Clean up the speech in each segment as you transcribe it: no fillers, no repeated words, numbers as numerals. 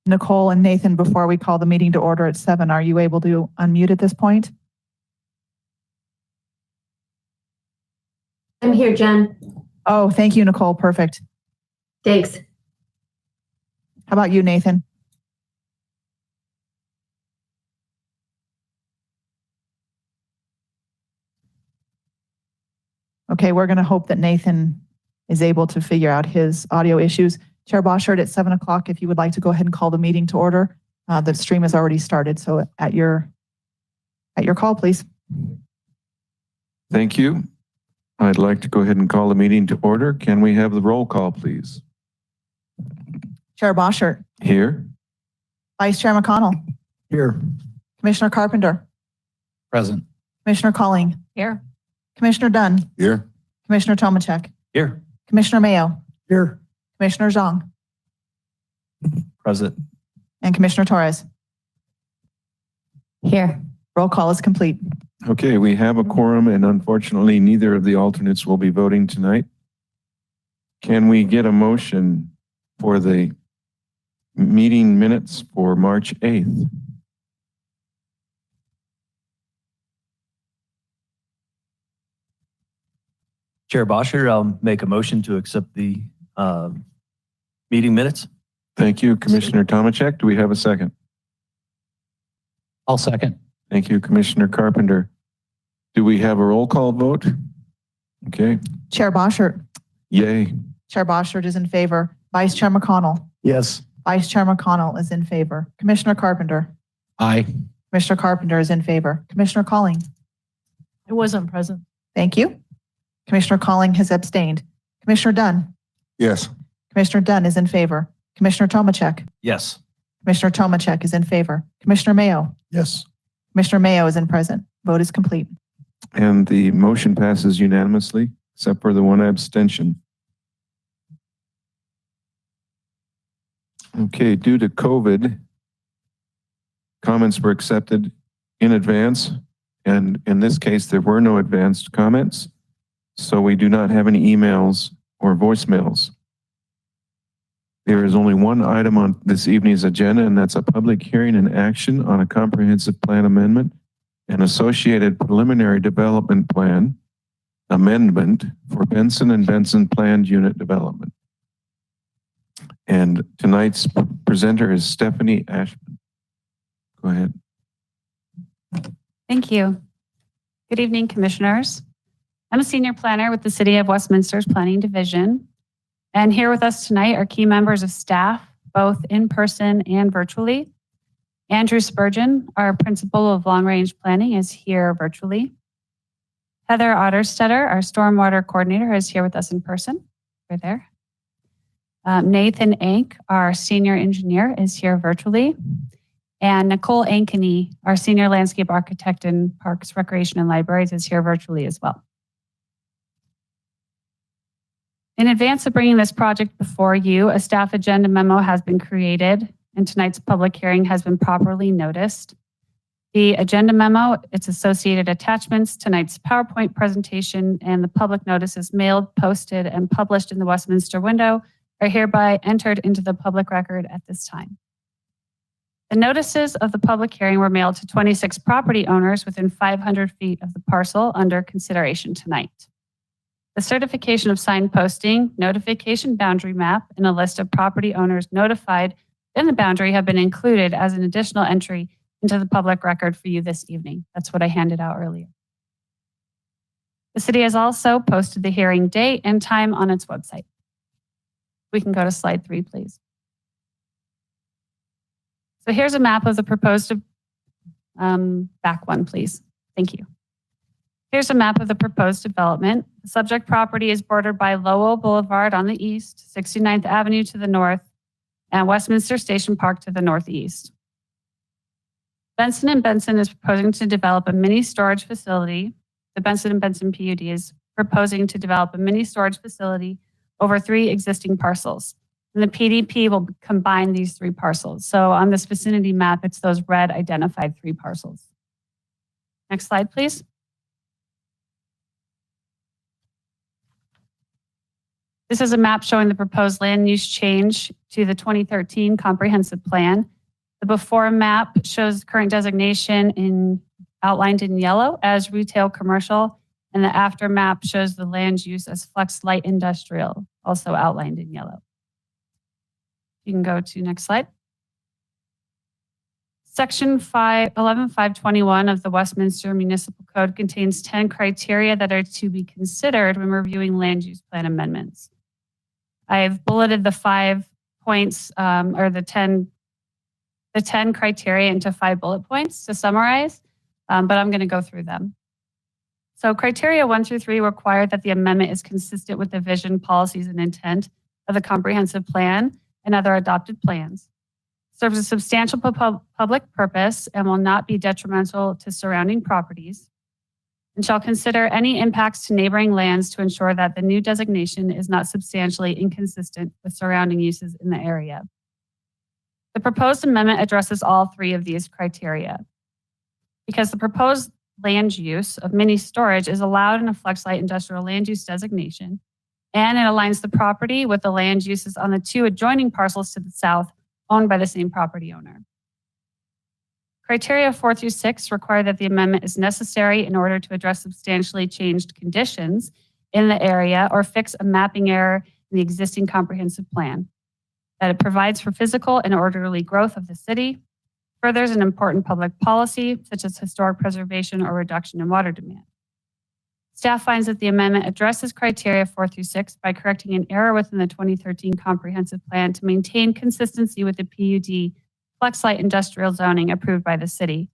Nicole and Nathan, before we call the meeting to order at 7, are you able to unmute at this point? I'm here, Jen. Oh, thank you, Nicole. Perfect. Thanks. How about you, Nathan? Okay, we're going to hope that Nathan is able to figure out his audio issues. Chair Boschert, at 7 o'clock, if you would like to go ahead and call the meeting to order. The stream has already started, so at your call, please. Thank you. I'd like to go ahead and call the meeting to order. Can we have the roll call, please? Chair Boschert. Here. Vice Chair McConnell. Here. Commissioner Carpenter. Present. Commissioner Colling. Here. Commissioner Dunn. Here. Commissioner Tomacek. Here. Commissioner Mayo. Here. Commissioner Zhang. Present. And Commissioner Torres. Here. Roll call is complete. Okay, we have a quorum, and unfortunately, neither of the alternates will be voting tonight. Can we get a motion for the meeting minutes for March 8th? Chair Boschert, I'll make a motion to accept the meeting minutes. Thank you, Commissioner Tomacek. Do we have a second? I'll second. Thank you, Commissioner Carpenter. Do we have a roll call vote? Okay. Chair Boschert. Yay. Chair Boschert is in favor. Vice Chair McConnell. Yes. Vice Chair McConnell is in favor. Commissioner Carpenter. Aye. Commissioner Carpenter is in favor. Commissioner Colling. I wasn't present. Thank you. Commissioner Colling has abstained. Commissioner Dunn. Yes. Commissioner Dunn is in favor. Commissioner Tomacek. Yes. Commissioner Tomacek is in favor. Commissioner Mayo. Yes. Commissioner Mayo is in present. Vote is complete. And the motion passes unanimously, except for the one abstention. Okay, due to COVID, comments were accepted in advance, and in this case, there were no advanced comments, so we do not have any emails or voicemails. There is only one item on this evening's agenda, and that's a public hearing and action on a comprehensive plan amendment and associated preliminary development plan amendment for Benson and Benson planned unit development. And tonight's presenter is Stephanie Ashman. Go ahead. Thank you. Good evening, commissioners. I'm a senior planner with the City of Westminster's Planning Division. And here with us tonight are key members of staff, both in person and virtually. Andrew Spurgeon, our principal of long-range planning, is here virtually. Heather Otterstetter, our stormwater coordinator, is here with us in person. Right there. Nathan Ank, our senior engineer, is here virtually. And Nicole Ankeny, our senior landscape architect in Parks, Recreation, and Libraries, is here virtually as well. In advance of bringing this project before you, a staff agenda memo has been created, and tonight's public hearing has been properly noticed. The agenda memo, its associated attachments, tonight's PowerPoint presentation, and the public notices mailed, posted, and published in the Westminster window are hereby entered into the public record at this time. The notices of the public hearing were mailed to 26 property owners within 500 feet of the parcel under consideration tonight. The certification of signed posting, notification boundary map, and a list of property owners notified in the boundary have been included as an additional entry into the public record for you this evening. That's what I handed out earlier. The city has also posted the hearing date and time on its website. We can go to slide 3, please. So here's a map of the proposed, back one, please. Thank you. Here's a map of the proposed development. The subject property is bordered by Lowell Boulevard on the east, 69th Avenue to the north, and Westminster Station Park to the northeast. Benson and Benson is proposing to develop a mini storage facility. The Benson and Benson PUD is proposing to develop a mini storage facility over 3 existing parcels. And the PDP will combine these 3 parcels. So on this vicinity map, it's those red identified 3 parcels. Next slide, please. This is a map showing the proposed land use change to the 2013 comprehensive plan. The before map shows current designation outlined in yellow as retail commercial, and the after map shows the land use as flex light industrial, also outlined in yellow. You can go to next slide. Section 11521 of the Westminster Municipal Code contains 10 criteria that are to be considered when reviewing land use plan amendments. I've bulleted the 5 points or the 10 criteria into 5 bullet points to summarize, but I'm going to go through them. So criteria 1 through 3 require that the amendment is consistent with the vision, policies, and intent of the comprehensive plan and other adopted plans, serves a substantial public purpose and will not be detrimental to surrounding properties, and shall consider any impacts to neighboring lands to ensure that the new designation is not substantially inconsistent with surrounding uses in the area. The proposed amendment addresses all 3 of these criteria. Because the proposed land use of mini storage is allowed in a flex light industrial land use designation, and it aligns the property with the land uses on the 2 adjoining parcels to the south owned by the same property owner. Criteria 4 through 6 require that the amendment is necessary in order to address substantially changed conditions in the area or fix a mapping error in the existing comprehensive plan, that it provides for physical and orderly growth of the city, furthers an important public policy such as historic preservation or reduction in water demand. Staff finds that the amendment addresses criteria 4 through 6 by correcting an error within the 2013 comprehensive plan to maintain consistency with the PUD flex light industrial zoning approved by the city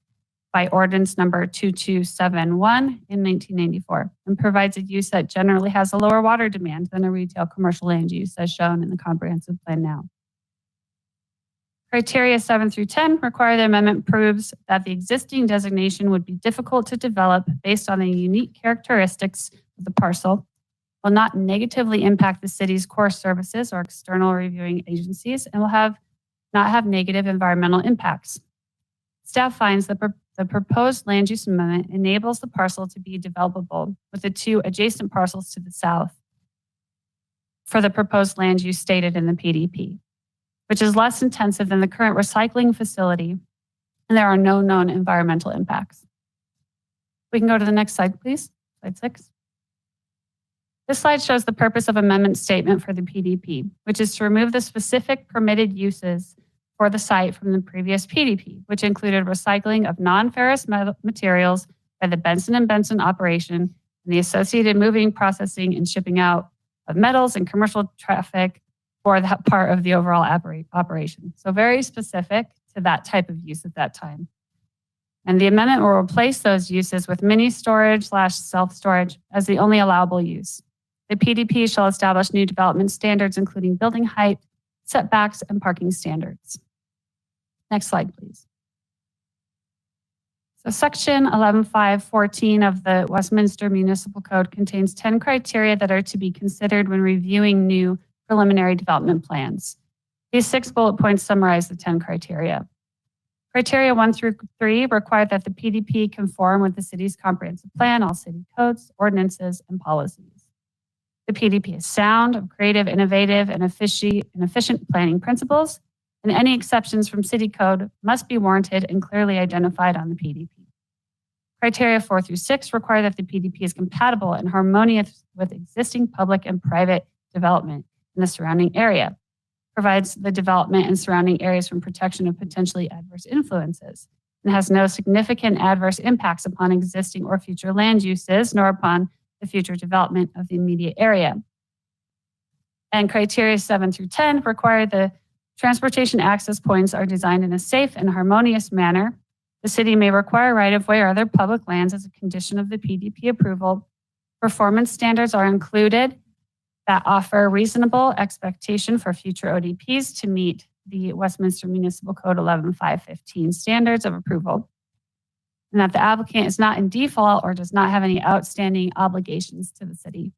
by ordinance number 2271 in 1994, and provides a use that generally has a lower water demand than a retail commercial land use as shown in the comprehensive plan now. Criteria 7 through 10 require the amendment proves that the existing designation would be difficult to develop based on the unique characteristics of the parcel, will not negatively impact the city's core services or external reviewing agencies, and will not have negative environmental impacts. Staff finds that the proposed land use amendment enables the parcel to be developable with the 2 adjacent parcels to the south for the proposed land use stated in the PDP, which is less intensive than the current recycling facility, and there are no known environmental impacts. We can go to the next slide, please. Slide 6. This slide shows the purpose of amendment statement for the PDP, which is to remove the specific permitted uses for the site from the previous PDP, which included recycling of non-ferrous materials by the Benson and Benson operation and the associated moving, processing, and shipping out of metals and commercial traffic for that part of the overall operation. So very specific to that type of use at that time. And the amendment will replace those uses with mini storage / self-storage as the only allowable use. The PDP shall establish new development standards, including building height, setbacks, and parking standards. Next slide, please. So section 11514 of the Westminster Municipal Code contains 10 criteria that are to be considered when reviewing new preliminary development plans. These 6 bullet points summarize the 10 criteria. Criteria 1 through 3 require that the PDP conform with the city's comprehensive plan, all city codes, ordinances, and policies. The PDP is sound, creative, innovative, and efficient planning principles, and any exceptions from city code must be warranted and clearly identified on the PDP. Criteria 4 through 6 require that the PDP is compatible and harmonious with existing public and private development in the surrounding area, provides the development and surrounding areas from protection of potentially adverse influences, and has no significant adverse impacts upon existing or future land uses, nor upon the future development of the immediate area. And criteria 7 through 10 require the transportation access points are designed in a safe and harmonious manner. The city may require right-of-way or other public lands as a condition of the PDP approval. Performance standards are included that offer reasonable expectation for future ODPs to meet the Westminster Municipal Code 11515 standards of approval, and that the applicant is not in default or does not have any outstanding obligations to the city.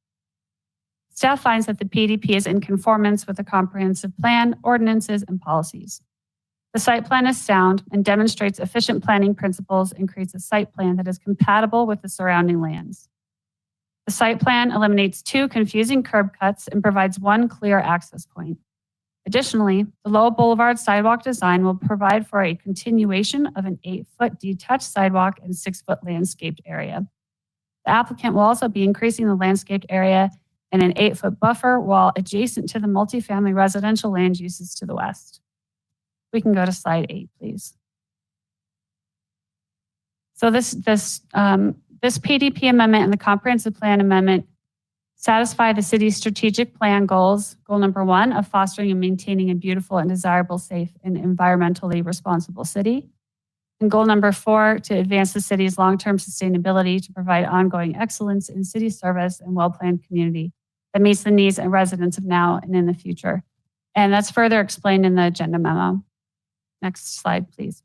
Staff finds that the PDP is in conformance with the comprehensive plan, ordinances, and policies. The site plan is sound and demonstrates efficient planning principles and creates a site plan that is compatible with the surrounding lands. The site plan eliminates 2 confusing curb cuts and provides 1 clear access point. Additionally, the Lowell Boulevard sidewalk design will provide for a continuation of an 8-foot detached sidewalk and 6-foot landscaped area. The applicant will also be increasing the landscaped area and an 8-foot buffer while adjacent to the multifamily residential land uses to the west. We can go to slide 8, please. So this PDP amendment and the comprehensive plan amendment satisfy the city's strategic plan goals. Goal number 1 of fostering and maintaining a beautiful and desirable, safe, and environmentally responsible city. And goal number 4, to advance the city's long-term sustainability to provide ongoing excellence in city service and well-planned community that meets the needs of residents of now and in the future. And that's further explained in the agenda memo. Next slide, please.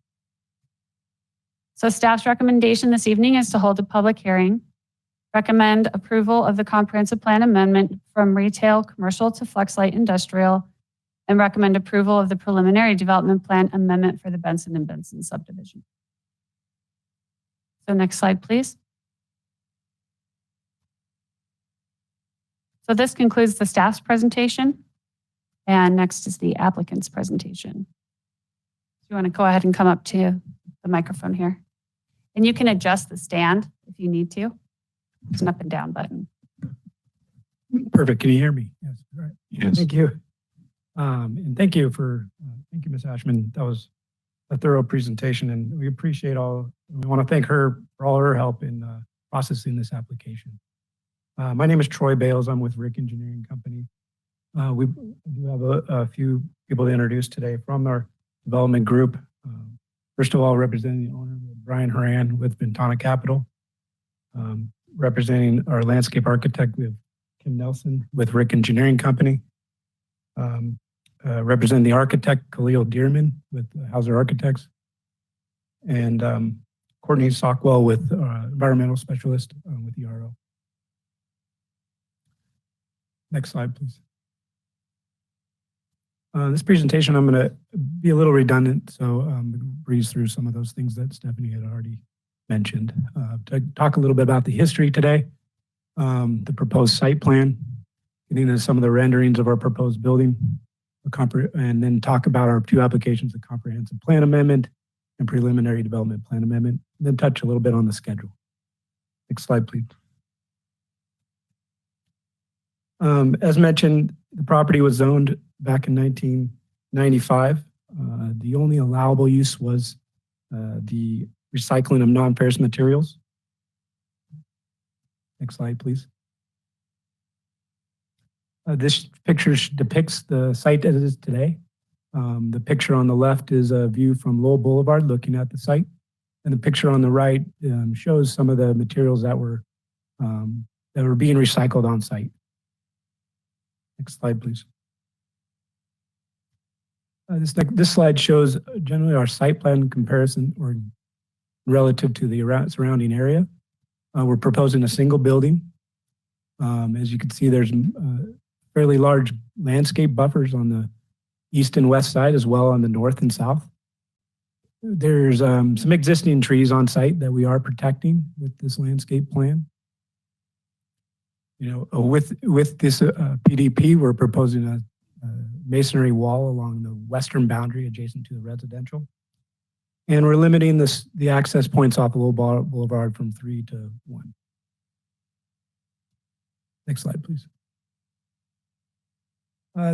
So staff's recommendation this evening is to hold a public hearing, recommend approval of the comprehensive plan amendment from retail, commercial to flex light industrial, and recommend approval of the preliminary development plan amendment for the Benson and Benson subdivision. So next slide, please. So this concludes the staff's presentation. And next is the applicant's presentation. Do you want to go ahead and come up to the microphone here? And you can adjust the stand if you need to. It's an up and down button. Perfect. Can you hear me? Yes. All right. Yes. Thank you. And thank you, Ms. Ashman. That was a thorough presentation, and we appreciate all. We want to thank her for all her help in processing this application. My name is Troy Bales. I'm with Rick Engineering Company. We do have a few people to introduce today from our development group. First of all, representing the owner, Brian Horan with Ventana Capital. Representing our landscape architect, we have Kim Nelson with Rick Engineering Company. Representing the architect, Khalil Dearman with Hauser Architects. And Courtney Sockwell with environmental specialist with ERO. Next slide, please. This presentation, I'm going to be a little redundant, so breeze through some of those things that Stephanie had already mentioned. To talk a little bit about the history today, the proposed site plan, getting into some of the renderings of our proposed building, and then talk about our 2 applications, the comprehensive plan amendment and preliminary development plan amendment, and then touch a little bit on the schedule. Next slide, please. As mentioned, the property was zoned back in 1995. The only allowable use was the recycling of non-ferrous materials. Next slide, please. This picture depicts the site as it is today. The picture on the left is a view from Lowell Boulevard looking at the site. And the picture on the right shows some of the materials that were being recycled on site. Next slide, please. This slide shows generally our site plan comparison or relative to the surrounding area. We're proposing a single building. As you can see, there's fairly large landscape buffers on the east and west side, as well on the north and south. There's some existing trees on site that we are protecting with this landscape plan. You know, with this PDP, we're proposing a masonry wall along the western boundary adjacent to the residential. And we're limiting the access points off Lowell Boulevard from 3 to 1. Next slide, please.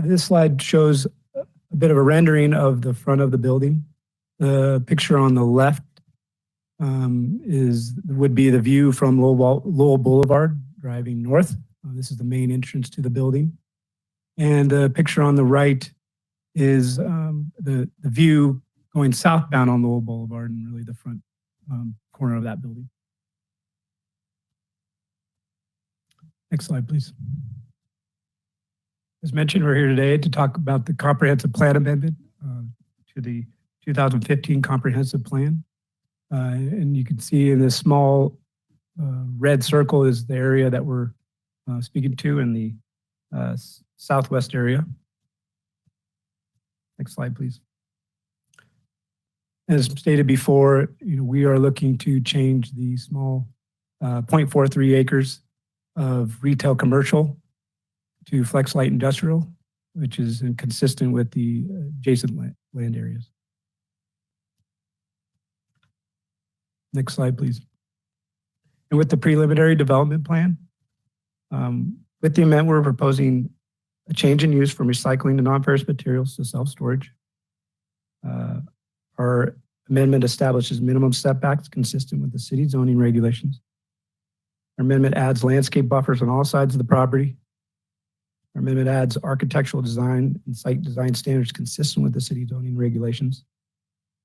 This slide shows a bit of a rendering of the front of the building. The picture on the left would be the view from Lowell Boulevard driving north. This is the main entrance to the building. And the picture on the right is the view going southbound on Lowell Boulevard and really the front corner of that building. Next slide, please. As mentioned, we're here today to talk about the comprehensive plan amendment to the 2015 comprehensive plan. And you can see in this small red circle is the area that we're speaking to in the southwest area. Next slide, please. As stated before, we are looking to change the small 0.43 acres of retail commercial to flex light industrial, which is consistent with the adjacent land areas. Next slide, please. And with the preliminary development plan, with the amendment, we're proposing a change in use from recycling to non-ferrous materials to self-storage. Our amendment establishes minimum setbacks consistent with the city zoning regulations. Our amendment adds landscape buffers on all sides of the property. Our amendment adds architectural design and site design standards consistent with the city zoning regulations.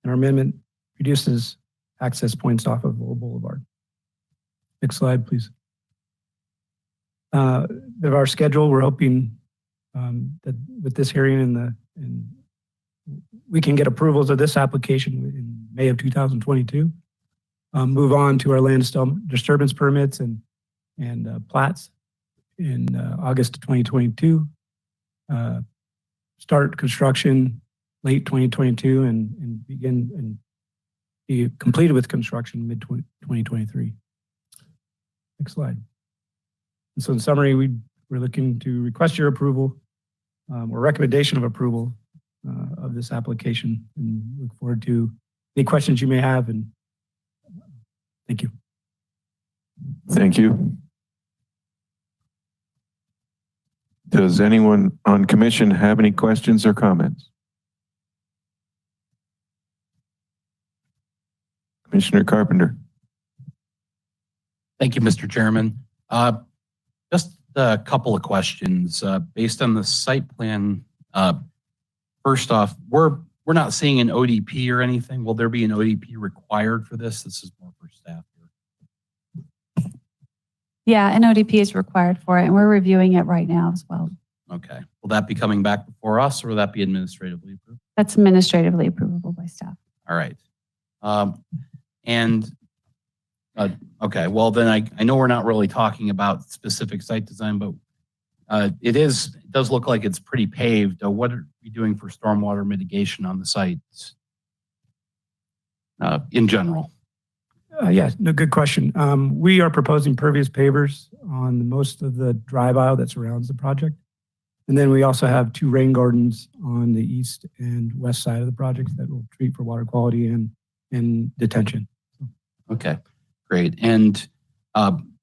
And our amendment reduces access points off of Old Boulevard. Next slide, please. Of our schedule, we're hoping that with this hearing and we can get approvals of this application in May of 2022. Move on to our land disturbance permits and plats in August of 2022. Start construction late 2022 and begin and be completed with construction mid 2023. Next slide. And so in summary, we're looking to request your approval or recommendation of approval of this application, and look forward to any questions you may have. And thank you. Thank you. Does anyone on commission have any questions or comments? Commissioner Carpenter. Thank you, Mr. Chairman. Just a couple of questions based on the site plan. First off, we're not seeing an ODP or anything. Will there be an ODP required for this? This is more for staff here. Yeah, an ODP is required for it, and we're reviewing it right now as well. Okay. Will that be coming back before us, or will that be administratively approved? That's administratively approvable by staff. All right. Okay, well then I know we're not really talking about specific site design, but it does look like it's pretty paved. What are we doing for stormwater mitigation on the site in general? Yeah, no, good question. We are proposing pervious pavers on most of the drive aisle that surrounds the project. And then we also have 2 rain gardens on the east and west side of the project that will treat for water quality and detention. Okay, great. And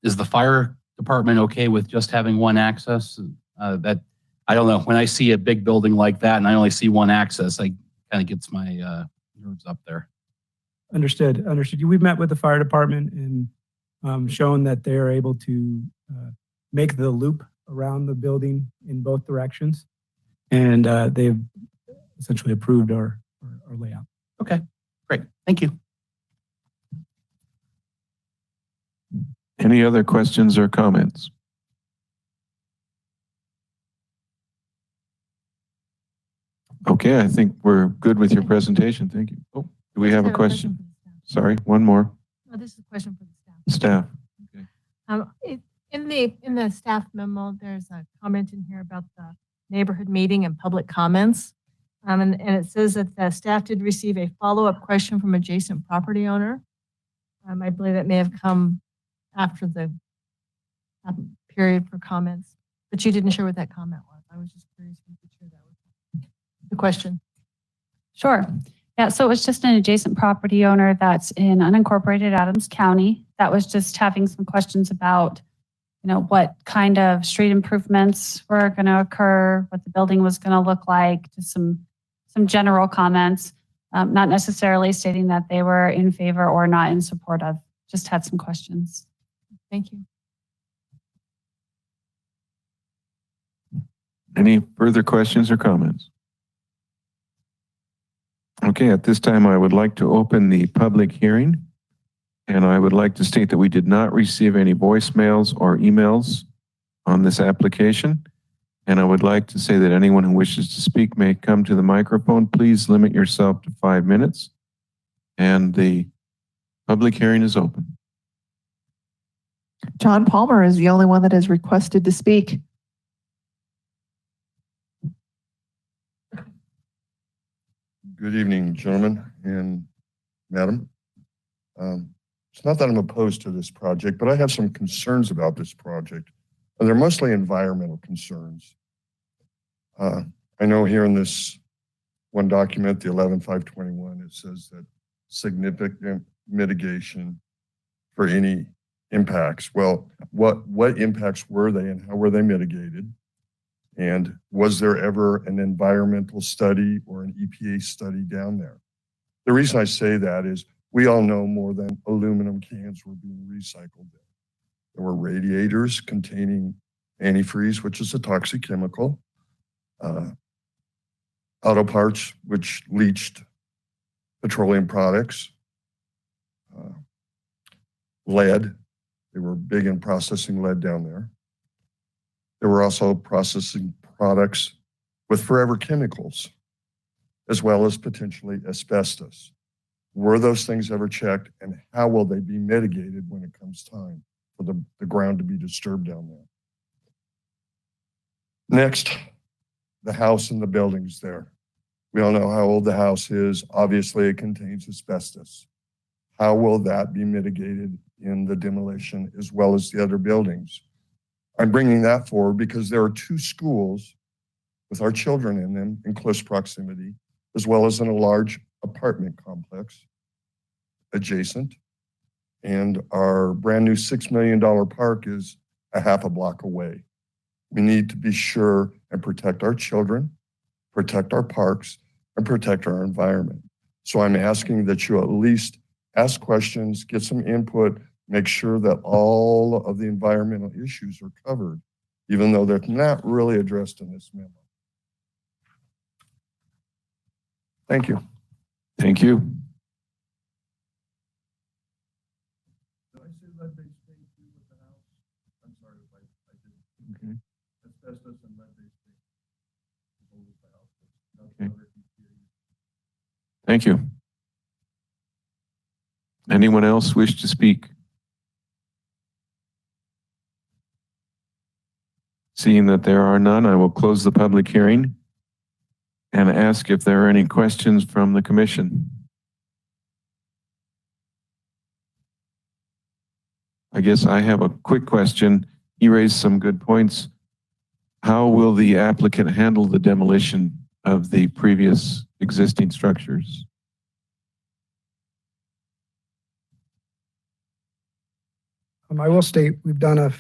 is the fire department okay with just having one access? That I don't know. When I see a big building like that and I only see one access, I kind of gets my nerves up there. Understood. We've met with the fire department and shown that they're able to make the loop around the building in both directions. And they've essentially approved our layout. Okay, great. Thank you. Any other questions or comments? Okay, I think we're good with your presentation. Thank you. Oh, do we have a question? Sorry, one more. Oh, this is a question for the staff. Staff. In the staff memo, there's a comment in here about the neighborhood meeting and public comments. And it says that the staff did receive a follow-up question from adjacent property owner. I believe it may have come after the period for comments, but you didn't share what that comment was. I was just curious if you could share that with me. The question. Sure. Yeah, so it was just an adjacent property owner that's in unincorporated Adams County that was just having some questions about, what kind of street improvements were going to occur, what the building was going to look like, just some general comments, not necessarily stating that they were in favor or not in support of, just had some questions. Thank you. Any further questions or comments? Okay, at this time, I would like to open the public hearing. And I would like to state that we did not receive any voicemails or emails on this application. And I would like to say that anyone who wishes to speak may come to the microphone. Please limit yourself to 5 minutes. And the public hearing is open. John Palmer is the only one that has requested to speak. Good evening, gentlemen and madam. It's not that I'm opposed to this project, but I have some concerns about this project. And they're mostly environmental concerns. I know here in this one document, the 11-521, it says that significant mitigation for any impacts. Well, what impacts were they and how were they mitigated? And was there ever an environmental study or an EPA study down there? The reason I say that is we all know more than aluminum cans were being recycled there. There were radiators containing antifreeze, which is a toxic chemical, auto parts, which leached petroleum products, lead. They were big in processing lead down there. There were also processing products with forever chemicals, as well as potentially asbestos. Were those things ever checked, and how will they be mitigated when it comes time for the ground to be disturbed down there? Next, the house and the buildings there. We all know how old the house is. Obviously, it contains asbestos. How will that be mitigated in the demolition as well as the other buildings? I'm bringing that forward because there are two schools with our children in them in close proximity, as well as in a large apartment complex adjacent. And our brand new $6 million park is a half a block away. We need to be sure and protect our children, protect our parks, and protect our environment. So I'm asking that you at least ask questions, get some input, make sure that all of the environmental issues are covered, even though they're not really addressed in this memo. Thank you. Thank you. Did I say lead-based paint too with the house? I'm sorry if I didn't. Okay. Asbestos and lead-based paint. Okay. Thank you. Anyone else wish to speak? Seeing that there are none, I will close the public hearing and ask if there are any questions from the commission. I guess I have a quick question. He raised some good points. How will the applicant handle the demolition of the previous existing structures? I will state we've done a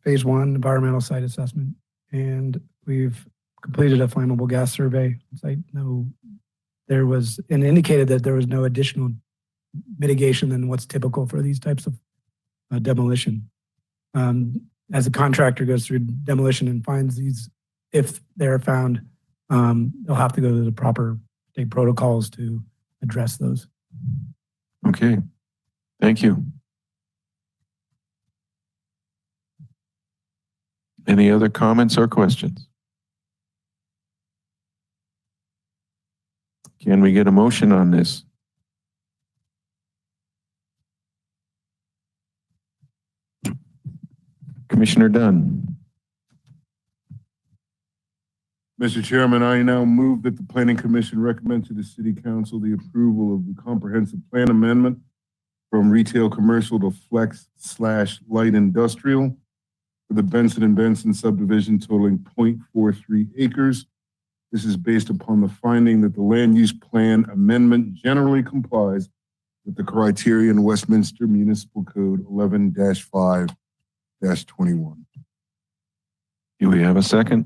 phase 1 environmental site assessment, and we've completed a flammable gas survey. There was and indicated that there was no additional mitigation than what's typical for these types of demolition. As a contractor goes through demolition and finds these, if they're found, they'll have to go to the proper state protocols to address those. Okay, thank you. Any other comments or questions? Can we get a motion on this? Commissioner Dunn. Mr. Chairman, I now move that the Planning Commission recommend to the City Council the approval of the comprehensive plan amendment from retail commercial to flex/light industrial for the Benson and Benson subdivision totaling 0.43 acres. This is based upon the finding that the land use plan amendment generally complies with the criteria in Westminster Municipal Code 11-5-21. Do we have a second?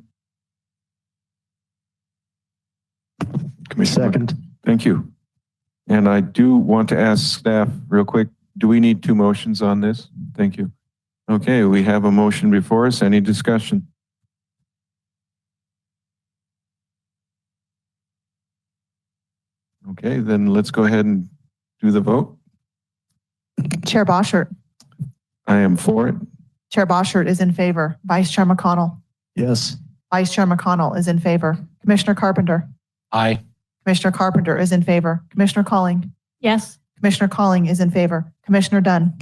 Commissioner. Second. Thank you. And I do want to ask staff real quick, do we need two motions on this? Thank you. Okay, we have a motion before us. Any discussion? Okay, then let's go ahead and do the vote. Chair Boschert. I am for it. Chair Boschert is in favor. Vice Chair McConnell. Yes. Vice Chair McConnell is in favor. Commissioner Carpenter. Aye. Commissioner Carpenter is in favor. Commissioner Calling. Yes. Commissioner Calling is in favor. Commissioner Dunn.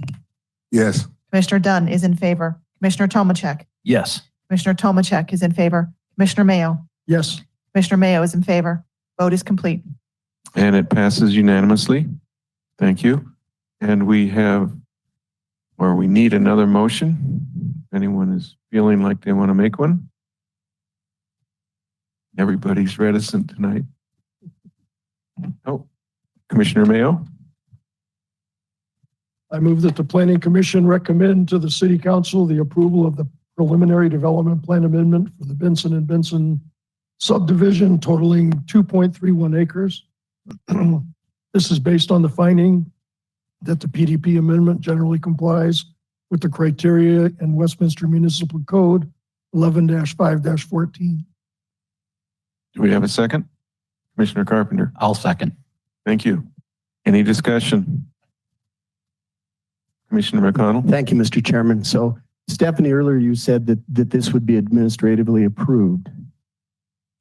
Yes. Commissioner Dunn is in favor. Commissioner Tomacek. Yes. Commissioner Tomacek is in favor. Commissioner Mayo. Yes. Commissioner Mayo is in favor. Vote is complete. And it passes unanimously. Thank you. And we have or we need another motion. If anyone is feeling like they want to make one. Everybody's reticent tonight. Oh, Commissioner Mayo? I move that the Planning Commission recommend to the City Council the approval of the preliminary development plan amendment for the Benson and Benson subdivision totaling 2.31 acres. This is based on the finding that the PDP amendment generally complies with the criteria in Westminster Municipal Code 11-5-14. Do we have a second? Commissioner Carpenter? I'll second. Thank you. Any discussion? Commissioner McConnell? Thank you, Mr. Chairman. So Stephanie, earlier you said that this would be administratively approved.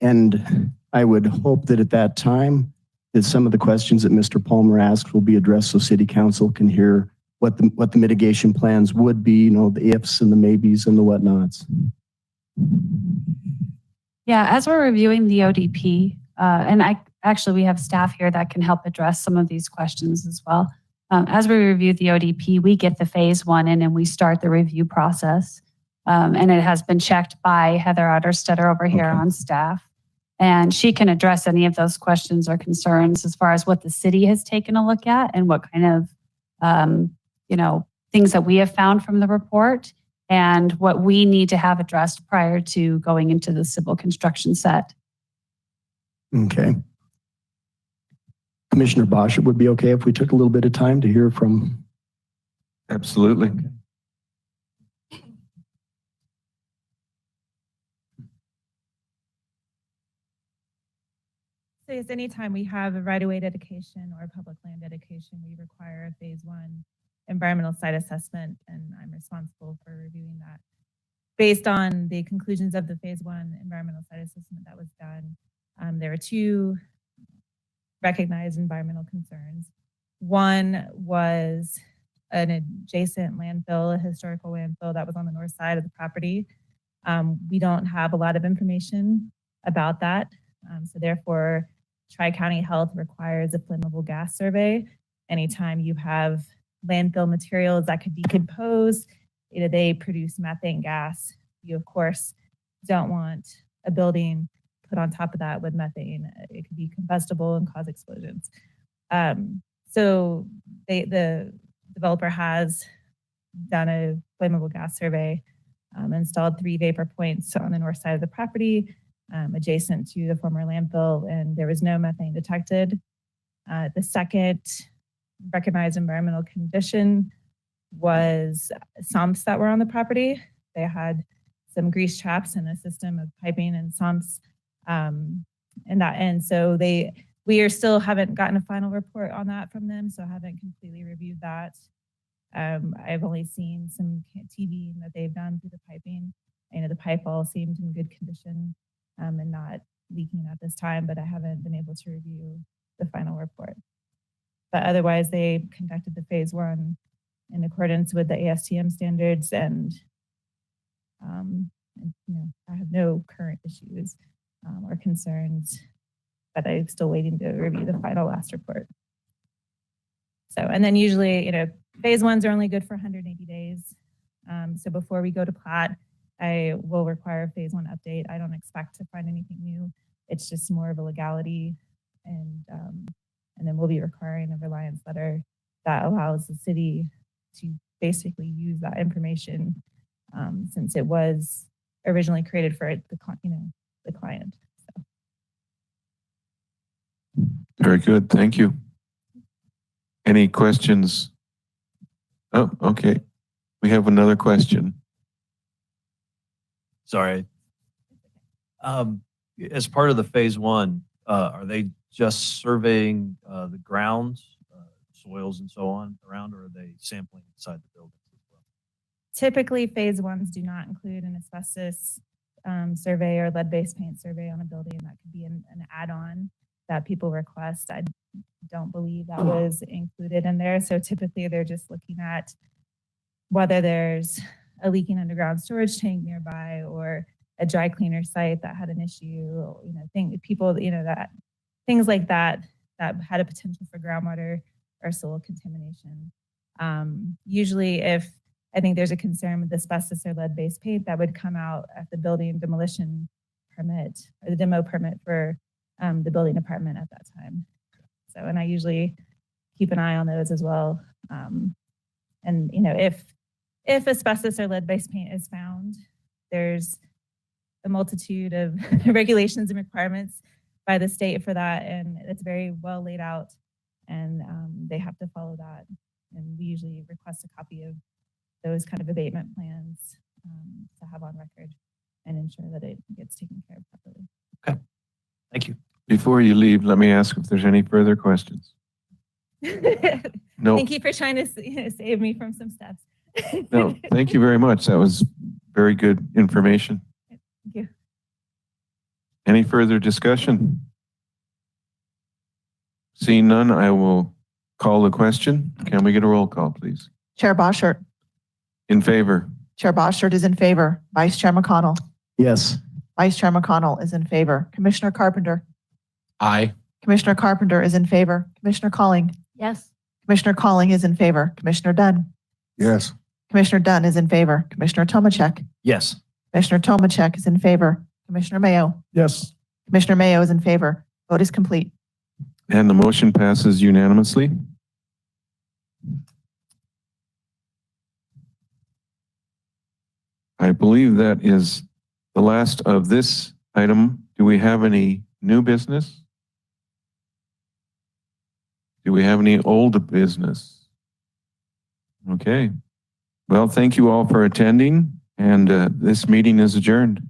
And I would hope that at that time, that some of the questions that Mr. Palmer asked will be addressed so City Council can hear what the mitigation plans would be, you know, the ifs and the maybes and the whatnots. Yeah, as we're reviewing the ODP, and we have staff here that can help address some of these questions as well. As we review the ODP, we get the phase one in and we start the review process. And it has been checked by Heather Otterstetter over here on staff. And she can address any of those questions or concerns as far as what the city has taken a look at and what kind of, things that we have found from the report and what we need to have addressed prior to going into the civil construction set. Okay. Commissioner Bosch, it would be okay if we took a little bit of time to hear from. Absolutely. So yes, anytime we have a right-of-way dedication or a public land dedication, we require a phase one environmental site assessment, and I'm responsible for reviewing that. Based on the conclusions of the phase one environmental site assessment that was done, there were two recognized environmental concerns. One was an adjacent landfill, a historical landfill that was on the north side of the property. We don't have a lot of information about that. So therefore, Tri-County Health requires a flammable gas survey. Anytime you have landfill materials that could decompose, they produce methane gas. You, of course, don't want a building put on top of that with methane. It could be combustible and cause explosions. So the developer has done a flammable gas survey, installed 3 vapor points on the north side of the property, adjacent to the former landfill, and there was no methane detected. The second recognized environmental condition was sumps that were on the property. They had some grease traps and a system of piping and sumps. And so we still haven't gotten a final report on that from them, so I haven't completely reviewed that. I've only seen some TV that they've done through the piping. I know the pipe all seemed in good condition and not leaking at this time, but I haven't been able to review the final report. But otherwise, they conducted the phase one in accordance with the ASTM standards, and I have no current issues or concerns, but I'm still waiting to review the final last report. So, and then usually, phase ones are only good for 180 days. So before we go to plat, I will require a phase one update. I don't expect to find anything new. It's just more of a legality, and then we'll be requiring a reliance letter that allows the city to basically use that information since it was originally created for the client. So. Very good. Thank you. Any questions? Oh, okay. We have another question. Sorry. As part of the phase one, are they just surveying the grounds, soils and so on around, or are they sampling inside the buildings as well? Typically, phase ones do not include an asbestos survey or lead-based paint survey on a building. That could be an add-on that people request. I don't believe that was included in there. So typically, they're just looking at whether there's a leaking underground storage tank nearby or a dry cleaner site that had an issue, things like that had a potential for groundwater or soil contamination. Usually if I think there's a concern with asbestos or lead-based paint that would come out at the building demolition permit or the demo permit for the building department at that time. So, and I usually keep an eye on those as well. And you know, if asbestos or lead-based paint is found, there's a multitude of regulations and requirements by the state for that, and it's very well laid out, and they have to follow that. And we usually request a copy of those kind of abatement plans to have on record and ensure that it gets taken care of properly. Thank you. Before you leave, let me ask if there's any further questions. No. Thank you for trying to save me from some steps. No, thank you very much. That was very good information. Thank you. Any further discussion? Seeing none, I will call the question. Can we get a roll call, please? Chair Boschert. In favor? Chair Boschert is in favor. Vice Chair McConnell. Yes. Vice Chair McConnell is in favor. Commissioner Carpenter. Aye. Commissioner Carpenter is in favor. Commissioner Calling. Yes. Commissioner Calling is in favor. Commissioner Dunn. Yes. Commissioner Dunn is in favor. Commissioner Tomacek. Yes. Commissioner Tomacek is in favor. Commissioner Mayo. Yes. Commissioner Mayo is in favor. Vote is complete. And the motion passes unanimously. I believe that is the last of this item. Do we have any new business? Do we have any old business? Okay. Well, thank you all for attending, and this meeting is adjourned.